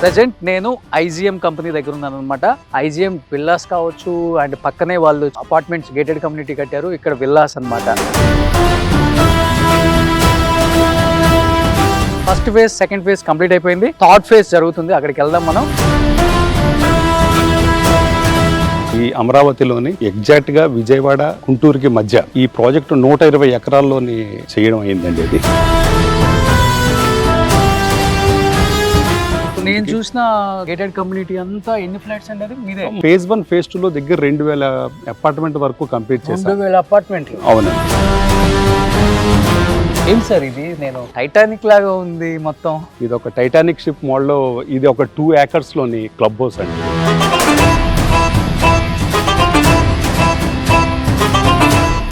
Present నేను IgM company దగ్గర ఉన్నాను అనమాట. ఐజిఎం విల్లాస్ కావచ్చు అండ్ పక్కనే వాళ్ళు అపార్ట్మెంట్స్ గేటెడ్ కమ్యూనిటీ కట్టారు. ఇక్కడ విల్లాస్ అన్నమాట. First phase second phase complete అయిపోయింది. థర్డ్ ఫేజ్ జరుగుతుంది. అక్కడికి వెళ్దాం మనం. ఈ అమరావతిలోని ఎగ్జాక్ట్ గా విజయవాడ గుంటూరుకి మధ్య ఈ ప్రాజెక్టు 120 ఎకరాల్లోని చేయడం అయిందండి. ఇది నేను చూసిన గేటెడ్ కమ్యూనిటీ అంతా ఎన్ని ఫ్లాట్స్ అండి? అది మీదే. ఫేజ్ 1 ఫేజ్ 2 లో దగ్గర 2000 అపార్ట్మెంట్ వరకు కంప్లీట్ చేశాం. 2000 అపార్ట్మెంట్లు. అవునండి. ఏం సార్ ఇది? నేను టైటానిక్ లాగా ఉంది మొత్తం. ఇది ఒక టైటానిక్ షిప్ మోడల్. ఇది ఒక 2 acres లోని క్లబ్ హౌస్ అండి.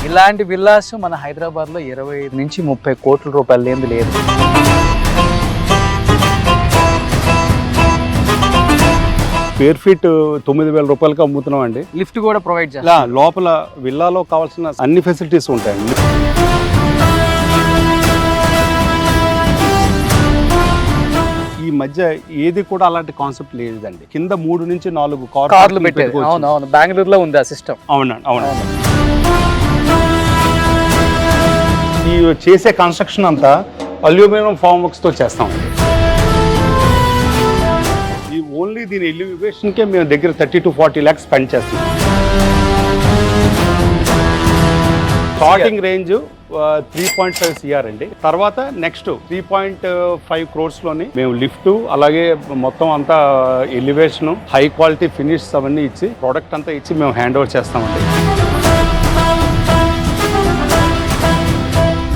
ఇలాంటి విల్లాస్ మన హైదరాబాద్ లో 25 నుంచి 30 కోట్ల రూపాయలు లేని లేదు. స్క్వేర్ ఫీట్ 9,000 రూపాయలకి అమ్ముతున్నాం అండి. లిఫ్ట్ కూడా ప్రొవైడ్ చేస్తాం. లోపల విల్లాలో కావాల్సిన అన్ని ఫెసిలిటీస్ ఉంటాయండి. ఈ మధ్య ఏది కూడా అలాంటి కాన్సెప్ట్ లేదండి. కింద 3 నుంచి 4 కార్లు పెట్టారు. అవును, బెంగళూరులో ఉంది ఆ సిస్టమ్. అవునండి, అవునండి. ఈ చేసే కన్స్ట్రక్షన్ అంతా అల్యూమినియం ఫార్మ్ వర్క్స్ తో చేస్తామండి. ఈ ఓన్లీ దీని ఎలివేషన్ కే మేము దగ్గర 30 to 40 lakhs స్పెండ్ చేస్తాం. స్టార్టింగ్ రేంజ్ 3.5 CR అండి. తర్వాత నెక్స్ట్ 3.5 crores లోని మేము లిఫ్ట్ అలాగే మొత్తం అంతా ఎలివేషన్ హై క్వాలిటీ ఫినిష్ అవన్నీ ఇచ్చి ప్రోడక్ట్ అంతా ఇచ్చి మేము హ్యాండ్ ఓవర్ చేస్తామండి.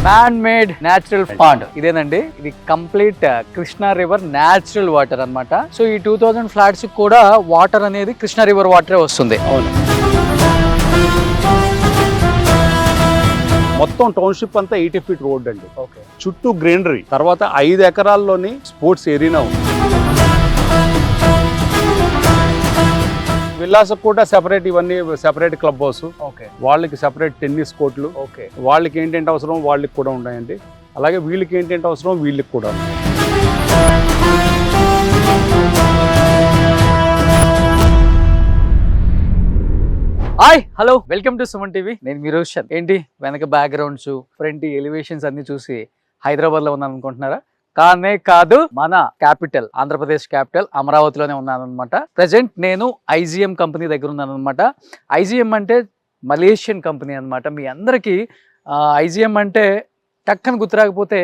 మ్యాన్ మేడ్ న్యాచురల్ పాండ్ ఇదేనండి. ఇది complete Krishna river natural water అన్నమాట. సో ఈ 2000 ఫ్లాట్స్ కూడా వాటర్ అనేది కృష్ణా రివర్ వాటరే వస్తుంది. అవును. మొత్తం టౌన్షిప్ అంతా 80 feet రోడ్ అండి. చుట్టూ గ్రీనరీ. తర్వాత 5 ఎకరాల్లోని స్పోర్ట్స్ ఏరియా ఉంది. విల్లాస్ కూడా సెపరేట్, ఇవన్నీ సెపరేట్ క్లబ్ హౌస్. వాళ్ళకి సెపరేట్ టెన్నిస్ కోర్టులు. వాళ్ళకి ఏంటంటే అవసరం వాళ్ళకి కూడా ఉన్నాయండి. అలాగే వీళ్ళకి ఏంటంటే అవసరం వీళ్ళకి కూడా ఉన్నాయి. Hi, hello, welcome to Suman TV. నేను మీ రోషన్. ఏంటి వెనక బ్యాక్గ్రౌండ్స్, ఫ్రంట్ ఎలివేషన్స్ అన్ని చూసి హైదరాబాద్ లో ఉన్నాను అనుకుంటున్నారా? కానే కాదు, మన క్యాపిటల్ ఆంధ్రప్రదేశ్ క్యాపిటల్ అమరావతిలోనే ఉన్నాను అనమాట. ప్రజెంట్ నేను ఐజిఎం కంపెనీ దగ్గర ఉన్నాను అనమాట. ఐజిఎం అంటే మలేషియన్ కంపెనీ అనమాట. మీ అందరికీ ఐజిఎం అంటే టక్కని గుర్తురాకపోతే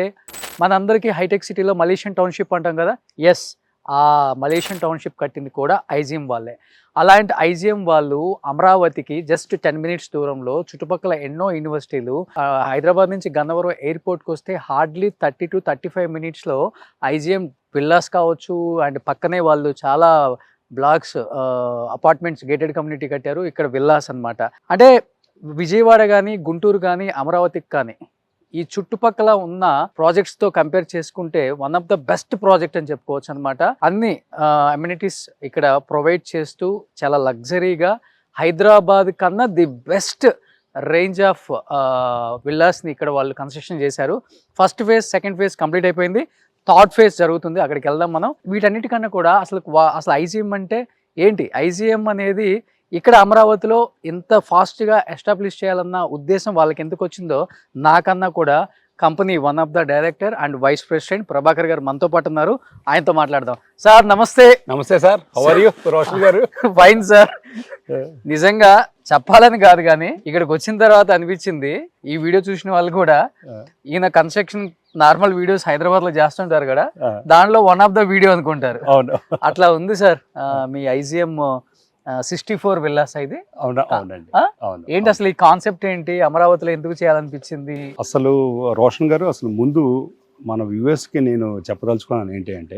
మనందరికీ హైటెక్ సిటీలో మలేషియన్ టౌన్షిప్ అంటాం కదా. ఎస్, ఆ మలేషియన్ టౌన్షిప్ కట్టింది కూడా ఐజిఎం వాళ్ళే. అలాంటి ఐజిఎం వాళ్ళు అమరావతికి జస్ట్ 10 minutes దూరంలో చుట్టుపక్కల ఎన్నో యూనివర్సిటీలు, హైదరాబాద్ నుంచి గన్నవరం ఎయిర్పోర్ట్కి వస్తే hardly 30 to 35 minutes IgM villas కావచ్చు అండ్ పక్కనే వాళ్ళు చాలా బ్లాక్స్ అపార్ట్మెంట్స్ గేటెడ్ కమ్యూనిటీ కట్టారు. ఇక్కడ విల్లాస్ అన్నమాట. అంటే విజయవాడ కానీ గుంటూరు కానీ అమరావతికి కానీ ఈ చుట్టుపక్కల ఉన్న ప్రాజెక్ట్స్ తో కంపేర్ చేసుకుంటే one of the best project అని చెప్పుకోవచ్చు అనమాట. అన్ని అమ్యూనిటీస్ ఇక్కడ ప్రొవైడ్ చేస్తూ చాలా లగ్జరీగా హైదరాబాద్ కన్నా the best range of villas ని ఇక్కడ వాళ్ళు కన్స్ట్రక్షన్ చేశారు. First phase second phase complete అయిపోయింది. థర్డ్ ఫేజ్ జరుగుతుంది. అక్కడికి వెళ్దాం మనం. వీటన్నిటికన్నా కూడా అసలు ఐజిఎం అంటే ఏంటి? ఐజిఎం అనేది ఇక్కడ అమరావతిలో ఇంత ఫాస్ట్గా ఎస్టాబ్లిష్ చేయాలన్న ఉద్దేశం వాళ్ళకి ఎందుకు వచ్చిందో నాకన్నా కూడా company one of the director and vice president Prabhakar garu మనతో పాటు ఉన్నారు. ఆయనతో మాట్లాడదాం. సార్ నమస్తే. నమస్తే sir. How are you Roshan garu? Fine sir. నిజంగా చెప్పాలని కాదు కానీ ఇక్కడికి వచ్చిన తర్వాత అనిపించింది, ఈ వీడియో చూసిన వాళ్ళు కూడా ఈయన కన్స్ట్రక్షన్ నార్మల్ వీడియోస్ హైదరాబాద్ లో చేస్తుంటారు కదా, దాంట్లో వన్ ఆఫ్ ద వీడియో అనుకుంటారు. అట్లా ఉంది సార్ మీ ఐజిఎం 64 విల్లాస్. ఇది ఏంటి అసలు ఈ కాన్సెప్ట్ ఏంటి? అమరావతిలో ఎందుకు చేయాలనిపించింది? అసలు రోషన్ గారు, అసలు ముందు మన వ్యూవర్స్ కి నేను చెప్పదలుచుకున్నాను ఏంటి అంటే,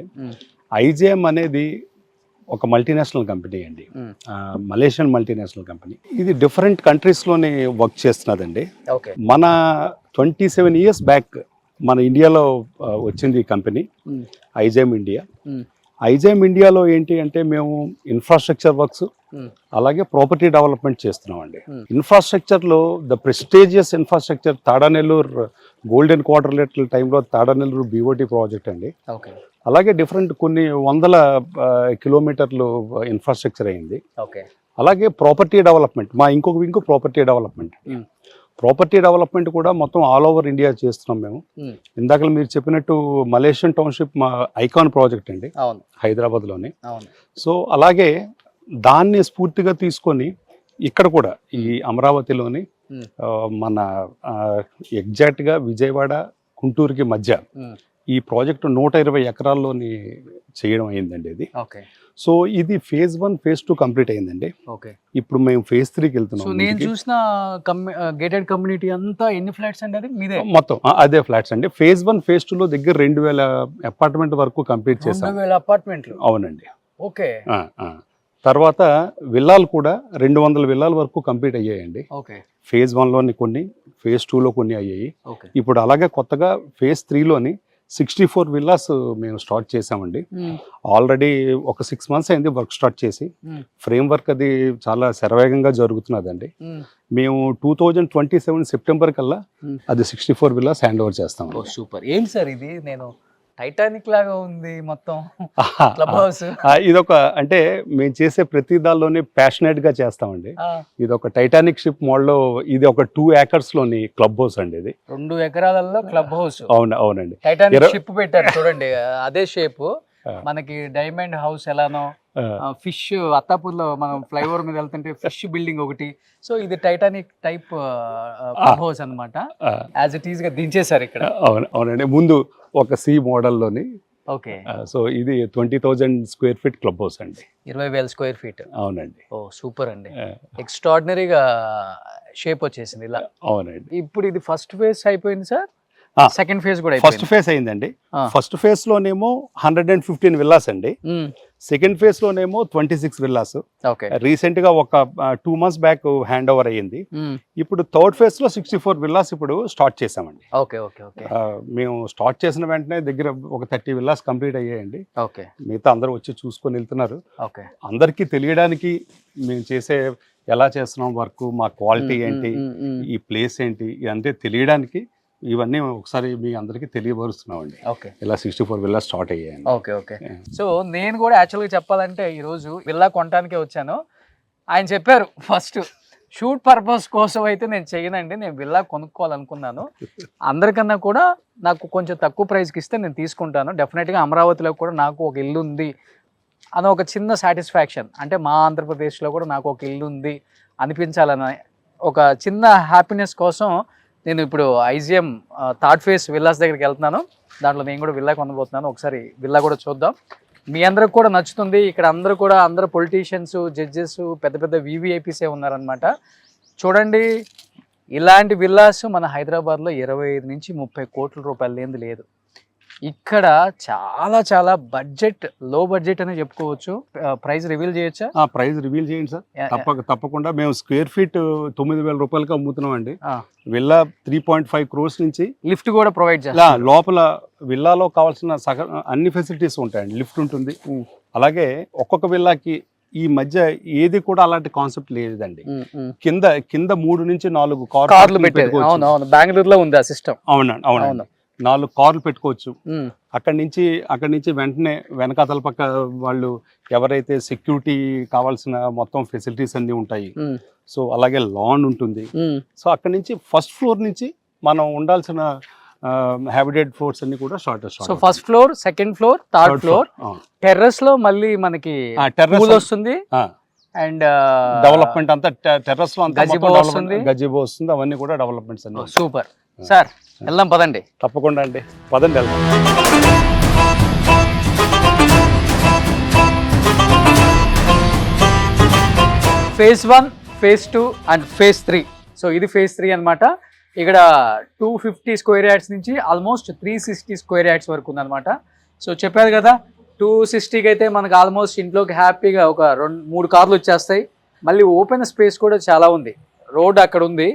ఐజిఎం అనేది ఒక మల్టీనేషనల్ కంపెనీ అండి. Malaysian multinational company. ఇది డిఫరెంట్ కంట్రీస్ లోనే వర్క్ చేస్తున్నదండి. మన 27 years బ్యాక్ మన ఇండియాలో వచ్చింది ఈ కంపెనీ ఐజిఎం ఇండియా. ఐజేఎం ఇండియాలో ఏంటి అంటే మేము ఇన్ఫ్రాస్ట్రక్చర్ వర్క్స్ Hmm. అలాగే ప్రాపర్టీ డెవలప్మెంట్ చేస్తున్నామండి. Hmm. ఇన్ఫ్రాస్ట్రక్చర్లో the prestigious infrastructure Tadanellore golden క్వార్టర్లెట్ల టైంలో తాడానెల్లూరు బీఓటీ ప్రాజెక్ట్ అండి. ఓకే అలాగే డిఫరెంట్ కొన్ని వందల కిలోమీటర్లు ఇన్ఫ్రాస్ట్రక్చర్ అయింది. ఓకే అలాగే ప్రాపర్టీ డెవలప్మెంట్ మా ఇంకో property development. Hmm. Property development కూడా మొత్తం ఆల్ ఓవర్ ఇండియా చేస్తున్నాం మేము. Hmm. ఇందాక మీరు చెప్పినట్టు మలేషియన్ టౌన్షిప్ మా ఐకాన్ ప్రాజెక్ట్ అండి, అవును హైదరాబాద్లోని. అవును సో అలాగే దాన్ని స్ఫూర్తిగా తీసుకొని ఇక్కడ కూడా ఈ అమరావతిలోని Hmm. మన ఎగ్జాక్ట్గా విజయవాడ గుంటూరుకి మధ్య Hmm. ఈ ప్రాజెక్టు 120 ఎకరాల్లోని చేయడం అయిందండి ఇది. ఓకే సో ఇది ఫేజ్ 1 ఫేజ్ 2 కంప్లీట్ అయిందండి. ఓకే ఇప్పుడు మేము ఫేజ్ 3కి సో వెళ్తున్నాం. నేను చూసిన గేటెడ్ కమ్యూనిటీ అంతా ఎన్ని ఫ్లాట్స్ అండి అది మీదే? మొత్తం అదే ఫ్లాట్స్ అండి. ఫేజ్ 1 ఫేజ్ 2లో దగ్గర 2000 అపార్ట్మెంట్ వరకు కంప్లీట్ చేసాం. 2000 అపార్ట్మెంట్లు. అవునండి. ఓకే తర్వాత విల్లాలు కూడా 200 విల్లాల వరకు కంప్లీట్ అయ్యాయండి. ఓకే ఫేజ్ 1లోని కొన్ని, ఫేజ్ 2లో కొన్ని అయ్యాయి. ఓకే ఇప్పుడు అలాగే కొత్తగా ఫేజ్ 3లోని 64 విల్లాస్ మేము స్టార్ట్ చేసామండి. ఆల్రెడీ ఒక 6 months అయింది వర్క్ స్టార్ట్ చేసి. ఫ్రేమ్ వర్క్ అది చాలా శరవేగంగా జరుగుతున్నదండి. మేము 2027 సెప్టెంబర్ కల్లా అది 64 విల్లాస్ హ్యాండ్ ఓవర్ చేస్తాం. సూపర్. ఏంటి సార్ ఇది? నేను టైటానిక్ లాగా ఉంది మొత్తం క్లబ్ హౌస్. ఇదొక అంటే మేము చేసే ప్రతి దానిలోనే ప్యాషనెట్ గా చేస్తామండి. ఇది ఒక టైటానిక్ షిప్ మోడల్లో ఇది ఒక 2 acres లోని క్లబ్ హౌస్ అండి. ఇది 2 ఎకరాలలో క్లబ్ హౌస్. అవునండి. టైటానిక్ షిప్ పెట్టారు చూడండి, అదే షేప్. మనకి డైమండ్ హౌస్ ఎలానో, ఫిష్ అత్తాపూర్లో మనం ఫ్లైఓవర్ మీద వెళ్తుంటే ఫిష్ బిల్డింగ్ ఒకటి. సో ఇది టైటానిక్ టైప్ క్లబ్ హౌస్ అన్నమాట. యాజ్ ఇట్ ఈస్ గా దించేశారు ఇక్కడ. అవునండి. ముందు ఒక సి మోడల్లోని. ఓకే సో ఇది 20,000 square feet క్లబ్ హౌస్ అండి. 20,000 square feet. అవునండి. ఓ సూపర్ అండి. ఎక్స్ట్రాడినరీగా షేప్ వచ్చేసింది ఇలా. అవునండి. ఇప్పుడు ఇది ఫస్ట్ ఫేజ్ అయిపోయింది సార్, సెకండ్ ఫేజ్ కూడా ఫస్ట్ ఫేజ్ అయిందండి. ఫస్ట్ ఫేజ్ లోనేమో 115 విల్లాస్ అండి. సెకండ్ ఫేజ్ లోనేమో 26 విల్లాస్. రీసెంట్ గా ఒక 2 months బ్యాక్ హ్యాండ్ ఓవర్ అయ్యింది. ఇప్పుడు థర్డ్ ఫేజ్ లో 64 విల్లాస్ ఇప్పుడు స్టార్ట్ చేసామండి. మేము స్టార్ట్ చేసిన వెంటనే దగ్గర ఒక 30 విల్లాస్ కంప్లీట్ అయ్యాయండి. మిగతా అందరూ వచ్చి చూసుకొని వెళ్తున్నారు. అందరికీ తెలియడానికి మేము చేసే ఎలా చేస్తున్నాం వర్క్, మా క్వాలిటీ ఏంటి, ఈ ప్లేస్ ఏంటి, ఇదంతా తెలియడానికి ఇవన్నీ ఒకసారి మీ అందరికీ తెలియపరుస్తున్నామండి. ఇలా 64 విల్లాస్ స్టార్ట్ అయ్యాయండి. ఓకే సో నేను కూడా యాక్చువల్గా చెప్పాలంటే ఈరోజు విల్లా కొనడానికే వచ్చాను. ఆయన చెప్పారు ఫస్ట్ షూట్ పర్పస్ కోసం అయితే నేను చేయనండి, నేను విల్లా కొనుక్కోవాలనుకున్నాను. అందరికన్నా కూడా నాకు కొంచెం తక్కువ ప్రైస్కి ఇస్తే నేను తీసుకుంటాను. డెఫినెట్గా అమరావతిలో కూడా నాకు ఒక ఇల్లు ఉంది అని ఒక చిన్న సాటిస్ఫాక్షన్, అంటే మా ఆంధ్రప్రదేశ్లో కూడా నాకు ఒక ఇల్లు ఉంది అనిపించాలని ఒక చిన్న హ్యాపీనెస్ కోసం నేను ఇప్పుడు ఐజిఎం థర్డ్ ఫేజ్ విల్లాస్ దగ్గరికి వెళ్తున్నాను. దాంట్లో నేను కూడా విల్లా కొనబోతున్నాను. ఒకసారి విల్లా కూడా చూద్దాం. మీ అందరికి కూడా నచ్చుతుంది. ఇక్కడ అందరూ పొలిటీషియన్స్, జడ్జెస్, పెద్ద పెద్ద వివిఐపీసే ఉన్నారనమాట. చూడండి, ఇలాంటి విల్లాస్ మన హైదరాబాద్లో 25 నుంచి 30 కోట్ల రూపాయలు లేనిది లేదు. ఇక్కడ చాలా చాలా బడ్జెట్, లో బడ్జెట్ అనే చెప్పుకోవచ్చు. ప్రైస్ రివీల్ చేయొచ్చా? ప్రైస్ రివీల్ చేయండి సార్. తప్పకుండా. మేము స్క్వేర్ ఫీట్ 9,000 రూపాయలకి అమ్ముతున్నాం అండి. విల్లా 3.5 crores నుంచి లిఫ్ట్ కూడా ప్రొవైడ్ చేస్తాం. లోపల విల్లాలో కావాల్సిన అన్ని ఫెసిలిటీస్ ఉంటాయండి. లిఫ్ట్ ఉంటుంది. అలాగే ఒక్కొక్క విల్లాకి ఈ మధ్య ఏది కూడా అలాంటి కాన్సెప్ట్ లేదండి. కింద 3 నుంచి 4 కార్లు పెట్టారు. బెంగళూరులో ఉంది ఆ సిస్టమ్. అవునండి. 4 కార్లు పెట్టుకోవచ్చు. అక్కడి నుంచి వెంటనే వెనకాతల పక్క వాళ్ళు ఎవరైతే సెక్యూరిటీ కావాల్సిన మొత్తం ఫెసిలిటీస్ అన్ని ఉంటాయి. సో అలాగే లాన్ ఉంటుంది. సో అక్కడి నుంచి ఫస్ట్ ఫ్లోర్ నుంచి మనం ఉండాల్సిన హ్యాబిటేట్ ఫ్లోర్స్ అన్ని కూడా start. So first floor, second floor, third floor, terrace లో మళ్ళీ మనకి టెర్రస్ వస్తుంది. అండ్ డెవలప్మెంట్ అంతా టెర్రస్ లో గజిబో వస్తుంది. అవన్నీ కూడా డెవలప్మెంట్స్ అన్ని. సూపర్ సార్, వెళ్దాం పదండి. తప్పకుండా అండి, పదండి వెళ్దాం. Phase 1, phase 2 and phase 3. So ఇది ఫేజ్ 3 అనమాట. ఇక్కడ 250 square yards నుంచి ఆల్మోస్ట్ 360 square yards వరకు ఉందన్నమాట. సో చెప్పారు కదా, 260కి అయితే మనకు ఆల్మోస్ట్ ఇంట్లోకి హ్యాపీగా ఒక 2-3 కార్లు వచ్చేస్తాయి. మళ్ళీ ఓపెన్ స్పేస్ కూడా చాలా ఉంది. రోడ్ అక్కడ ఉంది,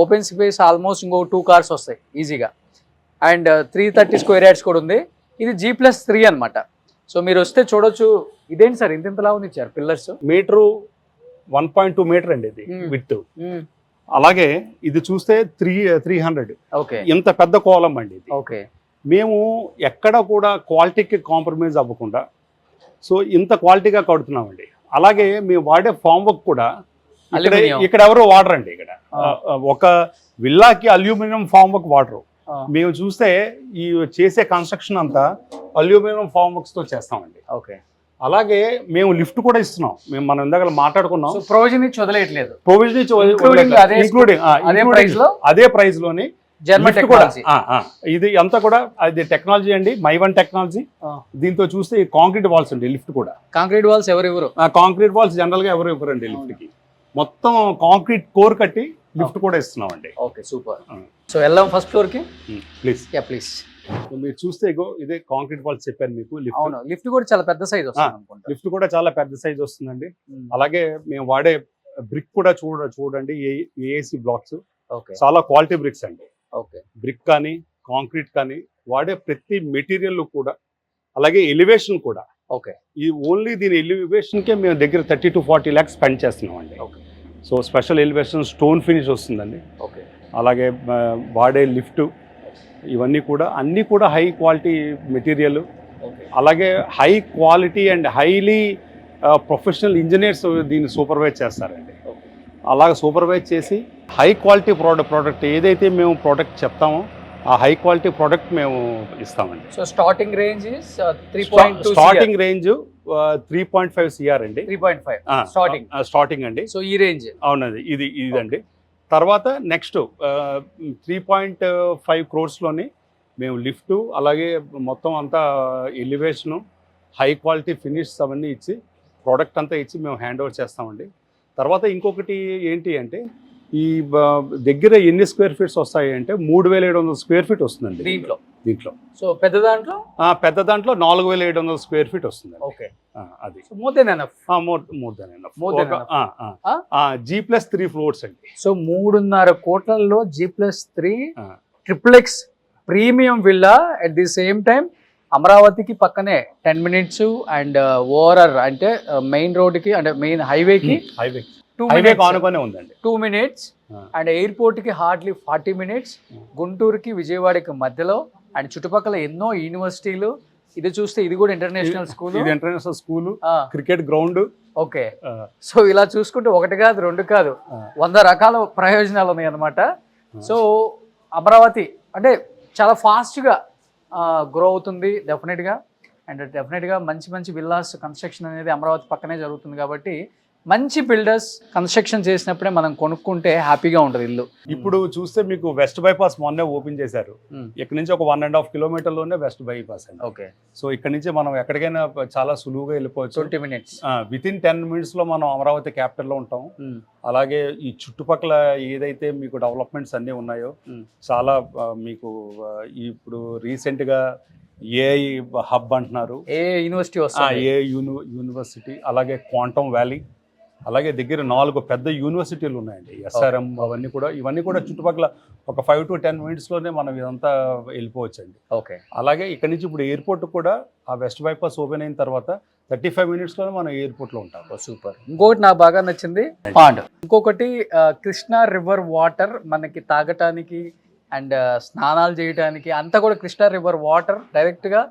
ఓపెన్ స్పేస్ ఆల్మోస్ట్ ఇంకో 2 కార్స్ వస్తాయి ఈజీగా. అండ్ 330 square yards కూడా ఉంది. ఇది G+3 అనమాట. సో మీరు వస్తే చూడొచ్చు. ఇదేంటి సార్ ఇంతలా ఉంది ఇచ్చారు పిల్లర్స్? మీటరు 1.2 మీటర్ అండి ఇది విత్. అలాగే ఇది చూస్తే 300. ఓకే. ఇంత పెద్ద కోలం అండి ఇది. ఓకే. మేము ఎక్కడ కూడా క్వాలిటీకి కాంప్రమైజ్ అవ్వకుండా సో ఇంత క్వాలిటీగా కడుతున్నామండి. అలాగే మేము వాడే ఫామ్ వర్క్ కూడా ఇక్కడ ఎవరు వాడరండి. ఇక్కడ ఒక విల్లాకి అల్యూమినియం ఫామ్ వర్క్ వాడరు. మేము చూస్తే ఈ చేసే కన్స్ట్రక్షన్ అంతా అల్యూమినియం ఫామ్ వర్క్స్ తో చేస్తామండి. ఓకే. అలాగే మేము లిఫ్ట్ కూడా ఇస్తున్నాం. మేము మనం ఇందాక మాట్లాడుకున్నాం. ప్రొవిజన్ ఇచ్చి వదిలేయట్లేదు. ప్రొవిజన్ అదే ప్రైస్ లోని జర్మన్ టెక్నాలజీ. ఇది అంతా కూడా అది టెక్నాలజీ అండి, మైవన్ టెక్నాలజీ. దీంతో చూస్తే కాంక్రీట్ వాల్స్ అండి. లిఫ్ట్ కూడా కాంక్రీట్ వాల్స్ ఎవరు కాంక్రీట్ వాల్స్ జనరల్ గా ఎవరు ఇవ్వరండి లిఫ్ట్ కి. మొత్తం కాంక్రీట్ కోర్ కట్టి లిఫ్ట్ కూడా ఇస్తున్నాం అండి. Okay, super. సో వెళ్దాం ఫస్ట్ ఫ్లోర్ కి ప్లీజ్. ప్లీజ్. మీరు చూస్తే ఇదే కాంక్రీట్ వాల్స్ చెప్పాను మీకు. లిఫ్ట్ కూడా చాలా పెద్ద సైజ్ వస్తుంది. లిఫ్ట్ కూడా చాలా పెద్ద సైజ్ వస్తుందండి. అలాగే మేము వాడే బ్రిక్ కూడా చూడండి, ఏఏసి బ్లాక్స్ చాలా క్వాలిటీ బ్రిక్స్ అండి. ఓకే. బ్రిక్ కానీ కాంక్రీట్ కానీ వాడే ప్రతి మెటీరియల్ కూడా, అలాగే ఎలివేషన్ కూడా. ఓకే. ఈ ఓన్లీ దీని ఎలివేషన్ కే మేము దగ్గర 30 to 40 lakhs స్పెండ్ చేస్తున్నాం అండి. So special elevation stone finish వస్తుందండి. ఓకే. అలాగే వాడే లిఫ్ట్ ఇవన్నీ కూడా అన్నీ కూడా హై క్వాలిటీ మెటీరియల్. అలాగే high quality and highly professional engineers దీన్ని సూపర్వైజ్ చేస్తారండి. అలాగే సూపర్వైజ్ చేసి హై క్వాలిటీ ప్రోడక్ట్ ఏదైతే మేము ప్రోడక్ట్ చెప్తామో ఆ హై క్వాలిటీ ప్రోడక్ట్ మేము ఇస్తామండి. So starting range 3.2. Starting range 3.5 CR అండి. 3.5 స్టార్టింగ్ అండి. సో ఈ రేంజ్ అవునండి. ఇదండి. తర్వాత నెక్స్ట్ 3.5 crores మేము లిఫ్ట్ అలాగే మొత్తం అంతా ఎలివేషను హై క్వాలిటీ ఫినిష్ అవన్నీ ఇచ్చి ప్రోడక్ట్ అంతా ఇచ్చి మేము హ్యాండ్ ఓవర్ చేస్తామండి. తర్వాత ఇంకొకటి ఏంటి అంటే ఈ దగ్గర ఎన్ని స్క్వేర్ ఫీట్స్ వస్తాయి అంటే 3700 స్క్వేర్ ఫీట్ వస్తుందండి దీంట్లో. సో పెద్ద దాంట్లో 4700 స్క్వేర్ ఫీట్ వస్తుంది. ఓకే. అది more than enough. More than enough. G+3 floors అండి. సో 3.5 కోట్లలో G+3 XXX premium villa. At the same time అమరావతికి పక్కనే 10 minutes అండ్ ఓవర్ అంటే మెయిన్ రోడ్కి అంటే మెయిన్ హైవేకి 2 minutes అండ్ ఎయిర్పోర్ట్ కి హార్డ్లీ 40 minutes. గుంటూరుకి విజయవాడకి మధ్యలో అండ్ చుట్టుపక్కల ఎన్నో యూనివర్సిటీలు. ఇది చూస్తే ఇది కూడా international school, cricket ground. Okay. So ఇలా చూసుకుంటే ఒకటి కాదు రెండు కాదు 100 రకాల ప్రయోజనాలు ఉన్నాయి అన్నమాట. సో అమరావతి అంటే చాలా ఫాస్ట్గా గ్రో అవుతుంది డెఫినెట్గా. అండ్ డెఫినెట్గా మంచి విల్లాస్ కన్స్ట్రక్షన్ అనేది అమరావతి పక్కనే జరుగుతుంది కాబట్టి మంచి బిల్డర్స్ కన్స్ట్రక్షన్ చేసినప్పుడే మనం కొనుక్కుంటే హ్యాపీగా ఉంటుంది ఇల్లు. ఇప్పుడు చూస్తే మీకు వెస్ట్ బైపాస్ మొన్నే ఓపెన్ చేశారు. ఇక్కడ నుంచి ఒక 1.5 kilometerలోనే వెస్ట్ బైపాస్ అండి. ఓకే. సో ఇక్కడ నుంచి మనం ఎక్కడికైనా చాలా సులువుగా వెళ్ళిపోవచ్చు. 20 minutes. వితిన్ 10 minutes లో మనం అమరావతి క్యాపిటల్లో ఉంటాం. అలాగే ఈ చుట్టుపక్కల ఏదైతే మీకు డెవలప్మెంట్స్ అన్నీ ఉన్నాయో చాలా మీకు ఇప్పుడు రీసెంట్గా ఏఐ హబ్ అంటున్నారు. యూనివర్సిటీ అలాగే క్వాంటమ్ వ్యాలీ, అలాగే దగ్గర 4 పెద్ద యూనివర్సిటీలు ఉన్నాయండి. SRM ఇవన్నీ కూడా చుట్టుపక్కల ఒక 5 to 10 minutesలోనే మనం ఇదంతా వెళ్ళిపోవచ్చు అండి. ఓకే. అలాగే ఇక్కడ నుంచి ఇప్పుడు ఎయిర్పోర్ట్ కూడా ఆ వెస్ట్ బైపాస్ ఓపెన్ అయిన తర్వాత 35 minutesలోనే మనం ఎయిర్పోర్ట్లో ఉంటాం. సూపర్. ఇంకొకటి నాకు బాగా నచ్చింది పాండ్. ఇంకొకటి కృష్ణా రివర్ వాటర్ మనకి తాగటానికి అండ్ స్నానాలు చేయడానికి అంతా కూడా కృష్ణా రివర్ వాటర్ డైరెక్ట్గా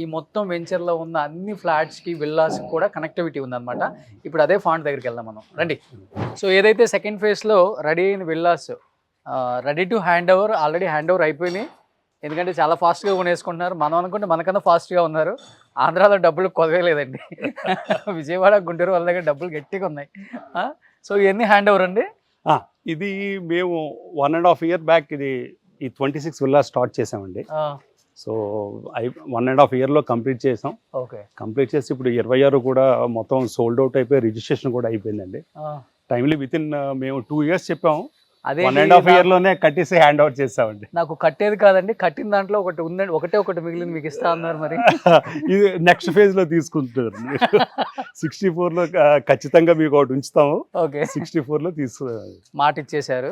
ఈ మొత్తం వెంచర్లో ఉన్న అన్ని ఫ్లాట్స్కి విల్లాస్కి కూడా కనెక్టివిటీ ఉందన్నమాట. ఇప్పుడు అదే ఫాంట్ దగ్గరికి వెళ్దాం మనం, రండి. సో ఏదైతే సెకండ్ ఫేజ్లో రెడీ అయిన villas ready to hand over, already hand over అయిపోయినాయి. ఎందుకంటే చాలా ఫాస్ట్గా కొనేసుకుంటున్నారు. మనం అనుకుంటే మనకన్నా ఫాస్ట్గా ఉన్నారు. ఆంధ్రాలో డబ్బులు కొదవేలేదండి. విజయవాడ గుంటూరు వాళ్ళ దగ్గర డబ్బులు గట్టిగా ఉన్నాయి. సో ఇవన్నీ హ్యాండ్ ఓవర్ అండి. ఇది మేము 1.5 year బ్యాక్ ఈ 26 విల్లా స్టార్ట్ చేసామండి. సో 1.5 yearలో కంప్లీట్ చేసాం. ఓకే. కంప్లీట్ చేసి ఇప్పుడు 26 కూడా మొత్తం సోల్డ్ అవుట్ అయిపోయి రిజిస్ట్రేషన్ కూడా అయిపోయిందండి. టైమ్లీ వితిన్ మేము 2 years చెప్పాము. అదే 1.5 year లోనే కట్టేసి హ్యాండ్ ఓవర్ చేసామండి. నాకు కట్టేది కాదండి, కట్టిన దాంట్లో ఒకటి ఉందండి, ఒకటి మిగిలింది మీకు ఇస్తా అన్నారు మరి. ఇది నెక్స్ట్ ఫేజ్ లో తీసుకుంటారు. 64 లో ఖచ్చితంగా మీకు ఒకటి ఉంచుతాము. ఓకే, 64 లో మాట ఇచ్చేశారు.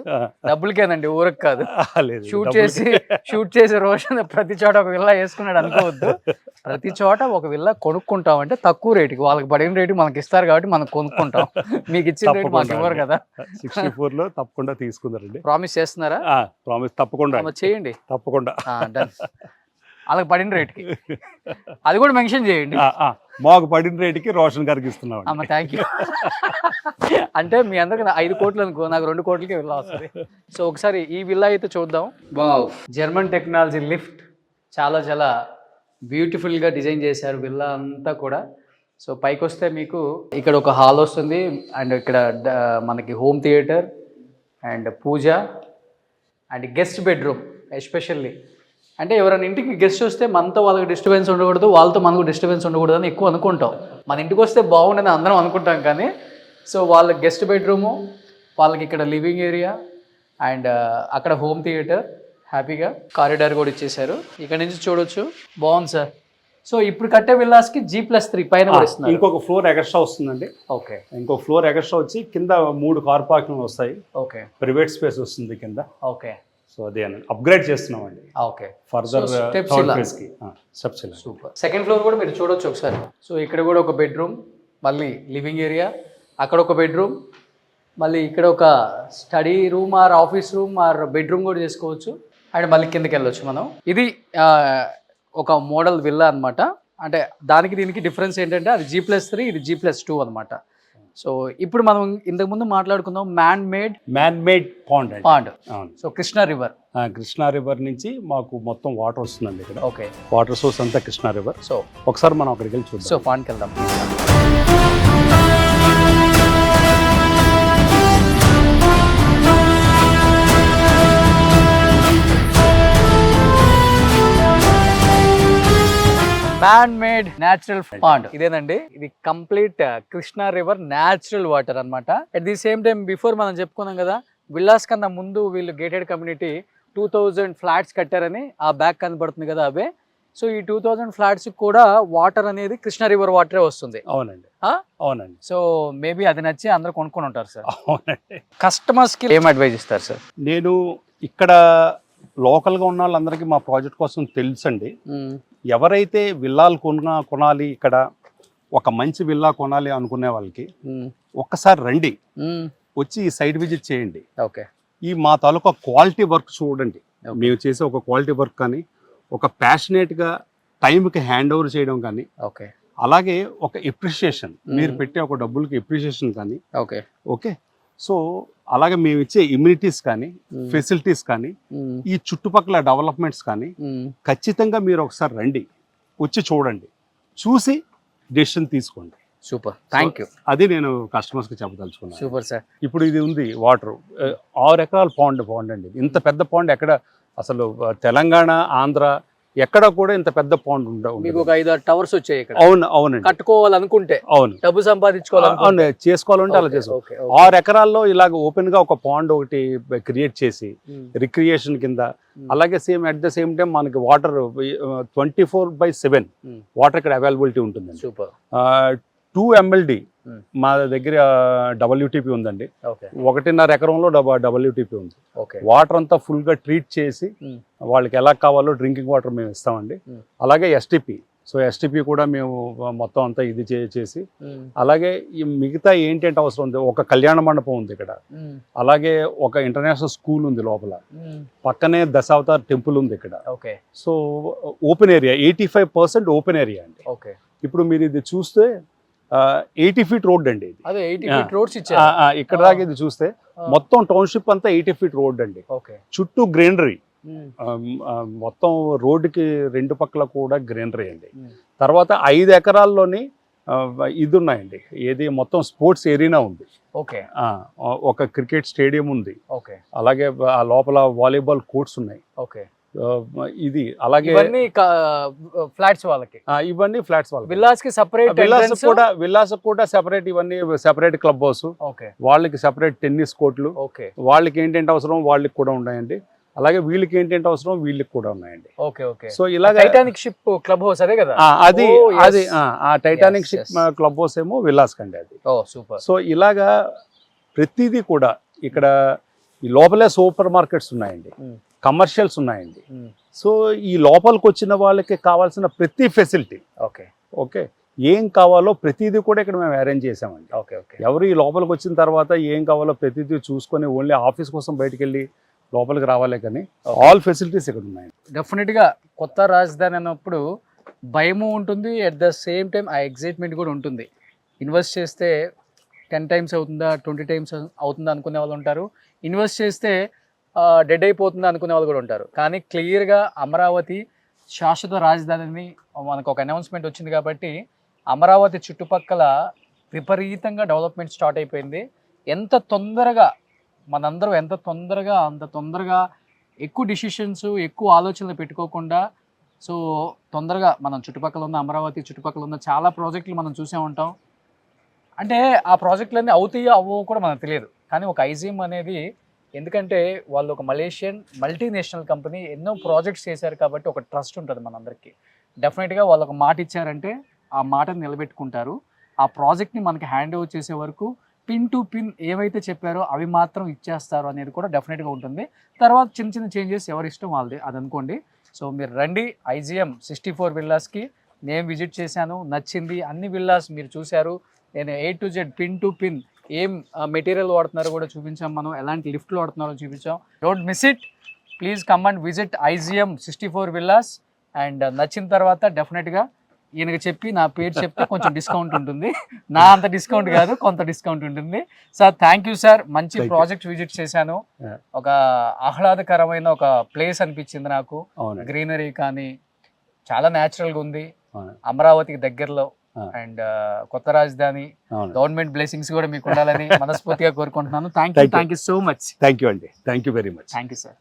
డబ్బులకేనండి, ఊరకు కాదు. లేదు, షూట్ చేసి రోషన్ ప్రతి చోట ఒక విల్లా వేసుకున్నాడు అనుకోవద్దు. ప్రతి చోట ఒక విల్లా కొనుక్కుంటాం అంటే తక్కువ రేటుకి, వాళ్ళకి పడిన రేటు మనకి ఇస్తారు కాబట్టి మనం కొనుక్కుంటాం. మీకు ఇచ్చిన రేటు మాకు ఇవ్వరు కదా. 64 లో తప్పకుండా తీసుకుందారండి. ప్రామిస్ చేస్తున్నారా? ప్రామిస్, తప్పకుండా చేయండి, తప్పకుండా. డన్. వాళ్ళకి పడిన రేటుకి అది కూడా మెన్షన్ చేయండి. మాకు పడిన రేటుకి రోషన్ గారికి ఇస్తున్నాం. అమ్మ థ్యాంక్ యూ. అంటే మీ అందరికి 5 కోట్లు అనుకో, నాకు 2 కోట్లకి విల్లా వస్తుంది. సో ఒకసారి ఈ విల్లా అయితే చూద్దాం. వావ్, జర్మన్ టెక్నాలజీ లిఫ్ట్, చాలా చాలా బ్యూటిఫుల్గా డిజైన్ చేశారు విల్లా అంతా కూడా. సో పైకి వస్తే మీకు ఇక్కడ ఒక హాల్ వస్తుంది, అండ్ ఇక్కడ మనకి home theatre and puja and guest bedroom. Especially అంటే ఎవరైనా ఇంటికి గెస్ట్ వస్తే మనతో వాళ్ళకి డిస్టర్బెన్స్ ఉండకూడదు, వాళ్ళతో మనకు డిస్టర్బెన్స్ ఉండకూడదు అని ఎక్కువ అనుకుంటాం. మన ఇంటికి వస్తే బాగుండని అందరం అనుకుంటాం, కానీ సో వాళ్ళ గెస్ట్ బెడ్రూము, వాళ్ళకి ఇక్కడ లివింగ్ ఏరియా అండ్ అక్కడ హోమ్ థియేటర్, హ్యాపీగా కారిడార్ కూడా ఇచ్చేసారు. ఇక్కడ నుంచి చూడొచ్చు, బాగుంది సార్. సో ఇప్పుడు కట్టే విల్లాస్కి G+3 పైన కూడా ఇస్తున్నారు. ఇంకొక ఫ్లోర్ ఎక్స్ట్రా వస్తుందండి. ఓకే, ఇంకొక ఫ్లోర్ ఎక్స్ట్రా వచ్చి కింద 3 కార్ పార్కింగ్ వస్తాయి. ఓకే, ప్రైవేట్ స్పేస్ వస్తుంది కింద. ఓకే, సో అదే అప్గ్రేడ్ చేస్తున్నామండి. ఓకే, ఫర్దర్ స్టెప్స్ కి సూపర్. సెకండ్ ఫ్లోర్ కూడా మీరు చూడొచ్చు ఒకసారి. సో ఇక్కడ కూడా ఒక బెడ్రూమ్, మళ్ళీ లివింగ్ ఏరియా, అక్కడ ఒక బెడ్రూమ్, మళ్ళీ ఇక్కడ ఒక study room or office room or bedroom కూడా చేసుకోవచ్చు. అండ్ మళ్ళీ కిందకి వెళ్ళొచ్చు మనం. ఇది ఒక మోడల్ విల్లా అనమాట. అంటే దానికి దీనికి డిఫరెన్స్ ఏంటంటే అది G+3, ఇది G+2 అనమాట. సో ఇప్పుడు మనం ఇంతకు ముందు మాట్లాడుకుందాం man made pond. So Krishna river నుంచి మాకు మొత్తం వాటర్ వస్తుందండి ఇక్కడ. ఓకే, వాటర్ సోర్స్ అంతా కృష్ణా రివర్. సో ఒకసారి మనం అక్కడికి వెళ్ళి చూద్దాం. సో పాండ్కి వెళ్దాం. మ్యాన్ మేడ్ న్యాచురల్ పాండ్ ఇదేనండి. ఇది complete Krishna river natural water అన్నమాట. At the same time before మనం చెప్పుకున్నాం కదా, విల్లాస్ కన్నా ముందు వీళ్ళు గేటెడ్ కమ్యూనిటీ 2000 ఫ్లాట్స్ కట్టారని ఆ బ్యాక్ కనబడుతుంది కదా అవే. సో ఈ 2000 ఫ్లాట్స్ కూడా వాటర్ అనేది కృష్ణా రివర్ వాటరే వస్తుంది. అవునండి, అవునండి. సో మేబీ అది నచ్చి అందరూ కొనుక్కొని ఉంటారు సార్. అవునండి. కస్టమర్స్ కి ఏం అడ్వైజ్ ఇస్తారు సార్? నేను ఇక్కడ లోకల్గా ఉన్న వాళ్ళందరికీ మా ప్రాజెక్ట్ కోసం తెలుసండి. ఎవరైతే విల్లాలు కొనాలి, ఇక్కడ ఒక మంచి విల్లా కొనాలి అనుకునే వాళ్ళకి ఒక్కసారి రండి, వచ్చి ఈ సైట్ విజిట్ చేయండి. ఓకే, ఈ మా తాలూకా క్వాలిటీ వర్క్ చూడండి. మేము చేసే ఒక క్వాలిటీ వర్క్ కానీ, ఒక ప్యాషనేట్గా టైంకి హ్యాండ్ ఓవర్ చేయడం కానీ, ఓకే, అలాగే ఒక ఎప్రిషియేషన్, మీరు పెట్టే ఒక డబ్బులకి ఎప్రిషియేషన్ కానీ, ఓకే ఓకే. సో అలాగే మేము ఇచ్చే ఇమ్యూనిటీస్ కానీ, ఫెసిలిటీస్ కానీ, ఈ చుట్టుపక్కల డెవలప్మెంట్స్ కానీ ఖచ్చితంగా మీరు ఒకసారి రండి, వచ్చి చూడండి, చూసి డెసిషన్ తీసుకోండి. Super, thank you. అది నేను కస్టమర్స్కి చెప్పదలుచుకున్నాను. Super sir. ఇప్పుడు ఇది ఉంది వాటర్ 6 ఎకరాల పాండ్ అండి. ఇంత పెద్ద పాండ్ ఎక్కడ అసలు తెలంగాణ, ఆంధ్ర ఎక్కడ కూడా ఇంత పెద్ద పాండ్ ఉండవు. మీకు ఒక 5-6 టవర్స్ వచ్చాయి ఇక్కడ. అవునండి. కట్టుకోవాలనుకుంటే, అవును, డబ్బు సంపాదించుకోవాలి, చేసుకోవాలంటే అలా చేసుకోవాలి. 6 ఎకరాల్లో ఇలాగ ఓపెన్ గా ఒక పాండ్ ఒకటి క్రియేట్ చేసి రిక్రియేషన్ కింద, అలాగే same at the same time మనకి వాటర్ 24/7 వాటర్ ఇక్కడ అవైలబిలిటీ ఉంటుంది. సూపర్. 2 MLD మా దగ్గర WTP ఉందండి. 1.5 ఎకరంలో WTP ఉంది. వాటర్ అంతా ఫుల్ గా ట్రీట్ చేసి వాళ్ళకి ఎలా కావాలో డ్రింకింగ్ వాటర్ మేము ఇస్తామండి. అలాగే STP, సో STP కూడా మేము మొత్తం అంతా ఇది చేసి, అలాగే ఈ మిగతా ఏంటంటే అవసరం ఉంది, ఒక కళ్యాణ మండపం ఉంది ఇక్కడ, అలాగే ఒక ఇంటర్నేషనల్ స్కూల్ ఉంది లోపల, పక్కనే దశావతార్ టెంపుల్ ఉంది ఇక్కడ. So open area, 85% open area అండి. ఇప్పుడు మీరు ఇది చూస్తే 80 feet రోడ్ అండి. అదే 80 feet రోడ్స్ ఇచ్చారు ఇక్కడ దాకా. ఇది చూస్తే మొత్తం టౌన్షిప్ అంతా 80 feet రోడ్ అండి. చుట్టూ గ్రీనరీ, మొత్తం రోడ్డుకి 2 పక్కల కూడా గ్రీనరీ అండి. తర్వాత 5 ఎకరాల్లోని ఇది ఉన్నాయండి, ఏది మొత్తం స్పోర్ట్స్ ఏరియా ఉంది. ఒక క్రికెట్ స్టేడియం ఉంది. అలాగే ఆ లోపల వాలీబాల్ కోర్ట్స్ ఉన్నాయి. ఇది అలాగే ఇవన్నీ ఫ్లాట్స్ వాళ్ళకి, ఇవన్నీ ఫ్లాట్స్ వాళ్ళకి. విల్లాస్ కి సెపరేట్, విల్లాస్ కూడా సెపరేట్, ఇవన్నీ సెపరేట్ క్లబ్ హౌస్, ఓకే వాళ్ళకి సెపరేట్ టెన్నిస్ కోర్టులు, ఓకే వాళ్ళకి ఏంటంటే అవసరం వాళ్ళకి కూడా ఉన్నాయండి. అలాగే వీళ్ళకి ఏంటంటే అవసరం వీళ్ళకి కూడా ఉన్నాయండి. Okay okay. సో ఇలాగ టైటానిక్ షిప్ క్లబ్ హౌస్ అదే కదా, అది Oh, yes. అది ఆ Titanic Yes, ship yes. Club house ఏమో విల్లాస్ కండి అది. ఓ సూపర్. సో ఇలాగా ప్రతిదీ కూడా ఇక్కడ ఈ లోపలే సూపర్ మార్కెట్స్ ఉన్నాయండి, కమర్షియల్స్ ఉన్నాయండి. సో ఈ లోపలికి వచ్చిన వాళ్ళకి కావాల్సిన ప్రతి ఫెసిలిటీ, ఓకే ఓకే, ఏం కావాలో ప్రతిదీ కూడా ఇక్కడ మేము అరేంజ్ చేసామండి. Okay okay. ఎవరు ఈ లోపలికి వచ్చిన తర్వాత ఏం కావాలో ప్రతిదీ చూసుకొని ఓన్లీ ఆఫీస్ కోసం బయటికి వెళ్ళి లోపలికి రావాలే కానీ ఆల్ ఫెసిలిటీస్ ఇక్కడ ఉన్నాయి. డెఫినెట్ గా కొత్త రాజధాని అన్నప్పుడు భయము ఉంటుంది, అట్ ద సేమ్ టైం ఆ ఎగ్జైట్మెంట్ కూడా ఉంటుంది. ఇన్వెస్ట్ చేస్తే 10 times అవుతుందా, 20 times అవుతుందా అనుకునే వాళ్ళు ఉంటారు, ఇన్వెస్ట్ చేస్తే డెడ్ అయిపోతుందా అనుకునే వాళ్ళు కూడా ఉంటారు. కానీ క్లియర్గా అమరావతి శాశ్వత రాజధానిని మనకు ఒక అనౌన్స్మెంట్ వచ్చింది కాబట్టి అమరావతి చుట్టుపక్కల విపరీతంగా డెవలప్మెంట్ స్టార్ట్ అయిపోయింది. ఎంత తొందరగా మనందరూ అంత తొందరగా ఎక్కువ డిసిషన్స్, ఎక్కువ ఆలోచనలు పెట్టుకోకుండా, సో తొందరగా మనం చుట్టుపక్కల ఉన్న అమరావతి చుట్టుపక్కల ఉన్న చాలా ప్రాజెక్టులు మనం చూసే ఉంటాం. అంటే ఆ ప్రాజెక్టులన్నీ అవుతాయో అవ్వో కూడా మనకు తెలియదు. కానీ ఒక ఐజిఎం అనేది, ఎందుకంటే వాళ్ళు ఒక మలేషియన్ మల్టీనేషనల్ కంపెనీ, ఎన్నో ప్రాజెక్ట్స్ చేశారు కాబట్టి ఒక ట్రస్ట్ ఉంటుంది మనందరికీ. డెఫినెట్గా వాళ్ళు ఒక మాట ఇచ్చారంటే ఆ మాటను నిలబెట్టుకుంటారు. ఆ ప్రాజెక్ట్ని మనకి హ్యాండ్ ఓవర్ చేసే వరకు పిన్ టు పిన్ ఏవైతే చెప్పారో అవి మాత్రం ఇచ్చేస్తారు అనేది కూడా డెఫినెట్గా ఉంటుంది. తర్వాత చిన్న చిన్న చేంజెస్ ఎవరి ఇష్టం వాళ్ళది, అది అనుకోండి. సో మీరు రండి ఐజిఎం 64 విల్లాస్కి. నేను విజిట్ చేశాను, నచ్చింది. అన్ని విల్లాస్ మీరు చూశారు. నేను A to Z pin to pin ఏం మెటీరియల్ వాడుతున్నారో కూడా చూపించాం, మనం ఎలాంటి లిఫ్ట్లు వాడుతున్నారో చూపించాం. Don't miss it, please come and visit IgM 64 villas. And నచ్చిన తర్వాత డెఫినెట్గా ఈయనకి చెప్పి నా పేరు చెప్తే కొంచెం డిస్కౌంట్ ఉంటుంది. నా అంత డిస్కౌంట్ కాదు, కొంత డిస్కౌంట్ ఉంటుంది. సార్ థ్యాంక్ యూ సార్, మంచి ప్రాజెక్ట్ విజిట్ చేశాను. ఒక ఆహ్లాదకరమైన ఒక ప్లేస్ అనిపించింది నాకు. గ్రీనరీ కానీ చాలా న్యాచురల్గా ఉంది, అమరావతికి దగ్గరలో. అండ్ కొత్త రాజధాని, గవర్నమెంట్ బ్లెస్సింగ్స్ కూడా మీకు ఉండాలని మనస్ఫూర్తిగా కోరుకుంటున్నాను. Thank you so much. Thank you అండి, thank you very much. Thank you sir.